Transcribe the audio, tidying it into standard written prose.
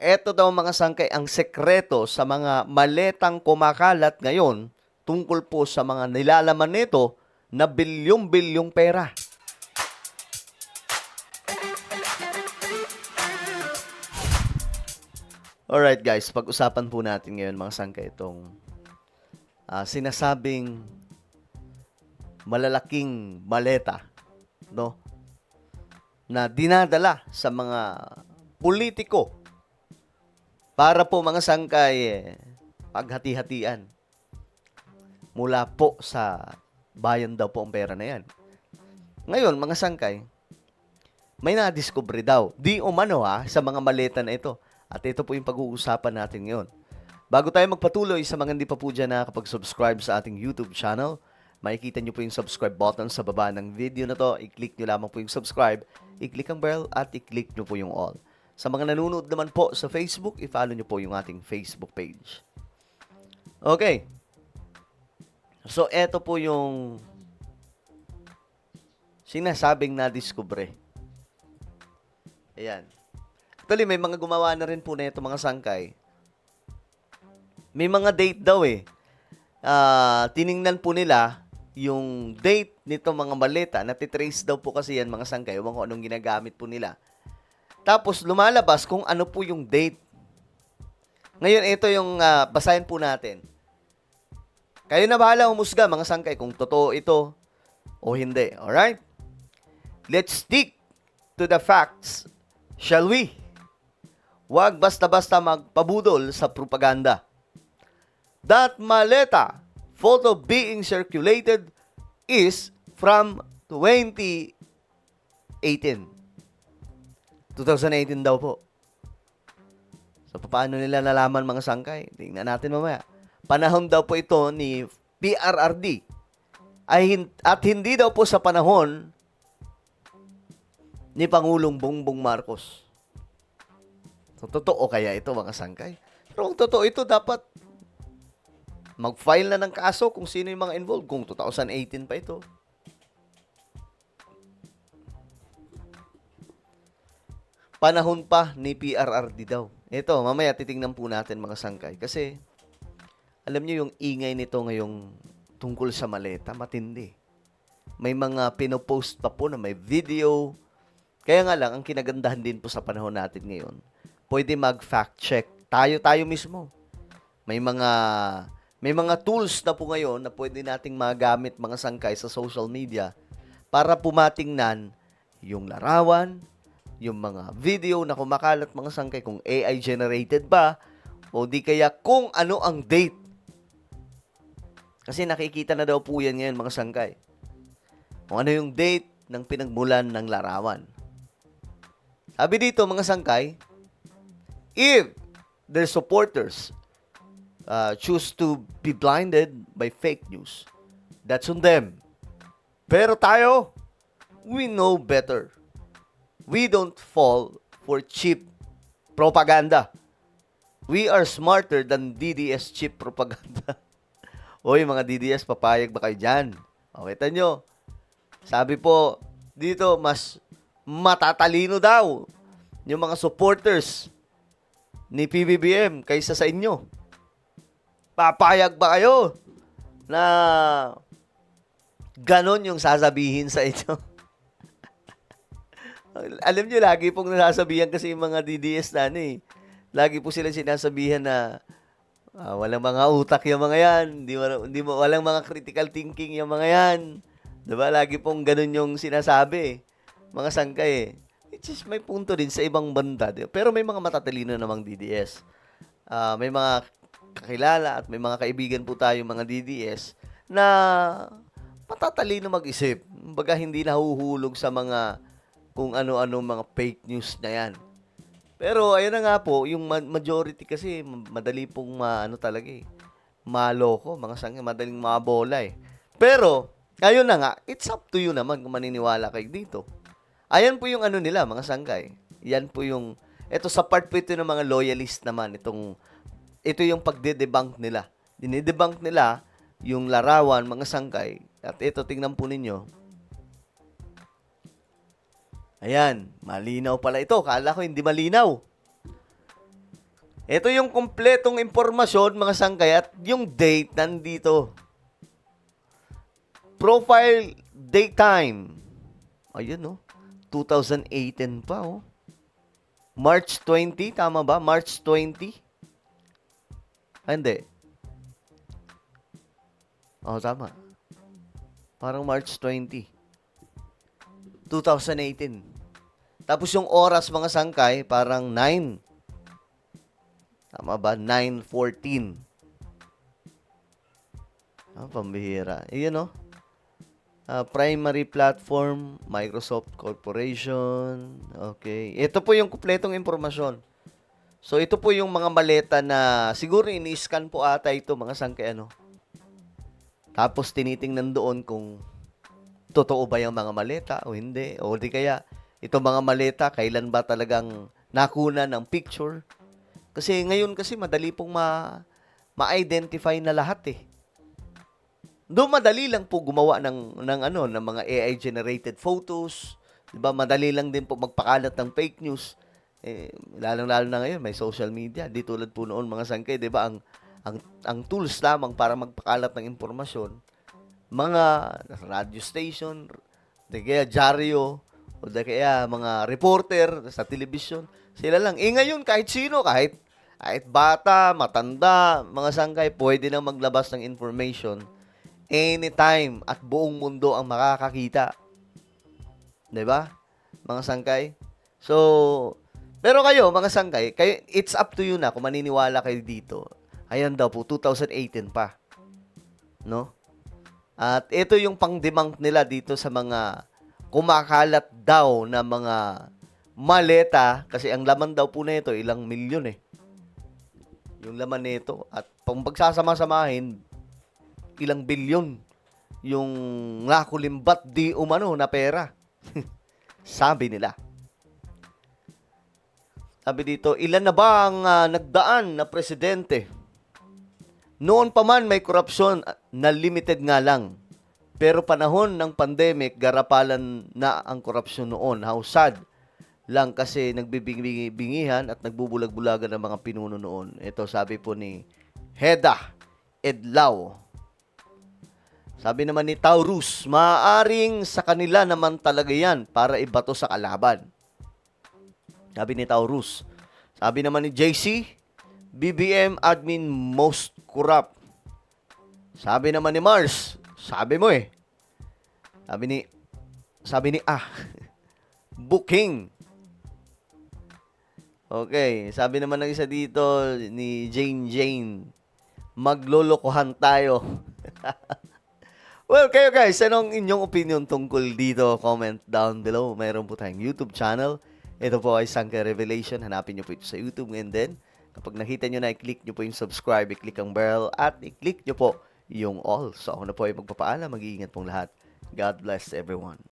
eto daw mga sangkay ang sekreto sa mga maletang kumakalat ngayon tungkol po sa mga nilalaman nito na bilyong-bilyong pera. Alright guys, pag-usapan po natin ngayon mga sangkay itong sinasabing malalaking maleta, no? Na dinadala sa mga politiko para po mga sangkay paghati-hatian mula po sa bayan daw po ang pera na yan. Ngayon, mga sangkay, may nadiskubre daw. Di umano sa mga maleta na ito. At ito po yung pag-uusapan natin ngayon. Bago tayo magpatuloy sa mga hindi pa po dyan nakakapag-subscribe sa ating YouTube channel, makikita nyo po yung subscribe button sa baba ng video na to. I-click nyo lamang po yung subscribe, i-click ang bell, at i-click nyo po yung all. Sa mga nanonood naman po sa Facebook, i-follow nyo po yung ating Facebook page. Okay. So, eto po yung sinasabing nadiskubre. Ayan. Actually, may mga gumawa na rin po na ito mga sangkay. May mga date daw tiningnan po nila yung date nito mga maleta. Natitrace daw po kasi yan mga sangkay. Ewan ko anong ginagamit po nila. Tapos lumalabas kung ano po yung date. Ngayon, ito yung basahin po natin. Kayo na bahala humusga mga sangkay kung totoo ito o hindi. Alright? Let's stick to the facts, shall we? Huwag basta-basta magpabudol sa propaganda. That maleta photo being circulated is from 2018. 2018 daw po. So, paano nila nalaman mga sangkay? Tingnan natin mamaya. Panahon daw po ito ni PRRD. At hindi daw po sa panahon ni Pangulong Bongbong Marcos. So, totoo kaya ito mga sangkay? Pero kung totoo ito, dapat mag-file na ng kaso kung sino yung mga involved. Kung 2018 pa ito. Panahon pa ni PRRD daw. Ito, mamaya titingnan po natin mga sangkay. Kasi, alam niyo yung ingay nito ngayong tungkol sa maleta, matindi. May mga pinopost pa po na may video. Kaya nga lang, ang kinagandahan din po sa panahon natin ngayon, pwede mag-fact check. Tayo mismo. May mga tools na po ngayon na pwede nating magamit mga sangkay sa social media para pumatingnan yung larawan, yung mga video na kumakalat mga sangkay kung AI generated ba o di kaya kung ano ang date. Kasi nakikita na daw po yan ngayon mga sangkay. Kung ano yung date ng pinagmulan ng larawan. Sabi dito mga sangkay, if their supporters choose to be blinded by fake news, that's on them. Pero tayo, we know better. We don't fall for cheap propaganda. We are smarter than DDS cheap propaganda. Oy, mga DDS, papayag ba kayo dyan? O, kita nyo. Sabi po, dito, mas matatalino daw yung mga supporters ni PBBM kaysa sa inyo. Papayag ba kayo na ganon yung sasabihin sa inyo? Alam nyo, lagi pong nasasabihan kasi yung mga DDS na lagi po sila sinasabihan na walang mga utak yung mga yan, walang mga critical thinking yung mga yan. Diba? Lagi pong ganun yung sinasabi. Mga sangkay Which is may punto din sa ibang banda. Diba? Pero may mga matatalino namang DDS. May mga kakilala at may mga kaibigan po tayo mga DDS na matatalino mag-isip. Baga hindi nahuhulog sa mga kung ano-ano mga fake news na yan. Pero ayun na nga po, yung majority kasi madali pong maloko, mga sangkay, madaling mabola Pero, ayun na nga, it's up to you naman kung maniniwala kayo dito. Ayan po yung nila, mga sangkay. Yan po yung, ito sa part po ito ng mga loyalist naman, ito yung pagde-debunk nila. Dinidebunk nila yung larawan, mga sangkay. At ito, tingnan po ninyo. Ayan, malinaw pala ito. Kala ko hindi malinaw. Ito yung kumpletong impormasyon, mga sangkay, at yung date nandito. Profile date time. Ayun, 2018 pa, March 20, tama ba? March 20? Hindi. Tama. Parang March 20. 2018. Tapos yung oras, mga sangkay, parang 9. Tama ba? 9:14. Pambihira. Iyon, primary platform, Microsoft Corporation. Okay. Ito po yung kumpletong impormasyon. So, ito po yung mga maleta na siguro ini-scan po ata ito, mga sangkay, Tapos, tinitingnan doon kung totoo ba yung mga maleta o hindi. O di kaya, ito mga maleta, kailan ba talagang nakuna ng picture? Kasi ngayon madali pong ma-identify na lahat. Doon madali lang po gumawa ng mga AI generated photos, 'di ba? Madali lang din po magpakalat ng fake news. Lalong-lalo na ngayon may social media, di tulad po noon, mga sangkay, 'di ba? Ang tools lamang para magpakalat ng impormasyon, mga radio station, di kaya dyaryo, o di kaya mga reporter sa telebisyon, sila lang. Ngayon kahit sino, kahit bata, matanda, mga sangkay, pwede nang maglabas ng information anytime at buong mundo ang makakakita. 'Di ba? Mga sangkay. So, pero kayo, mga sangkay, it's up to you na kung maniniwala kayo dito. Ayan daw po, 2018 pa. No? At ito yung pang-debunk nila dito sa mga kumakalat daw na mga maleta, kasi ang laman daw po nito ilang milyon yung laman nito, at pang pagsasama-samahin ilang bilyon yung nakulimbat di umano na pera. Sabi nila. Sabi dito, ilan na ba ang nagdaan na presidente? Noon pa man may korupsyon na limited nga lang. Pero panahon ng pandemic, garapalan na ang korupsyon noon. How sad lang kasi nagbibingihan at nagbubulag-bulagan ng mga pinuno noon. Ito sabi po ni Heda Edlaw. Sabi naman ni Taurus, maaaring sa kanila naman talaga yan para ibato sa kalaban. Sabi ni Taurus. Sabi naman ni JC, BBM admin most corrupt. Sabi naman ni Mars, sabi mo Sabi ni Booking. Okay, sabi naman ng isa dito ni Jane, maglolokohan tayo. Well, kayo guys, anong inyong opinion tungkol dito? Comment down below. Mayroon po tayong YouTube channel. Ito po ay Sangkay Revelation. Hanapin nyo po ito sa YouTube. And then, kapag nakita nyo na, i-click nyo po yung subscribe, i-click ang bell, at i-click nyo po yung all. So, ako na po ay magpapaalam. Mag-iingat pong lahat. God bless everyone.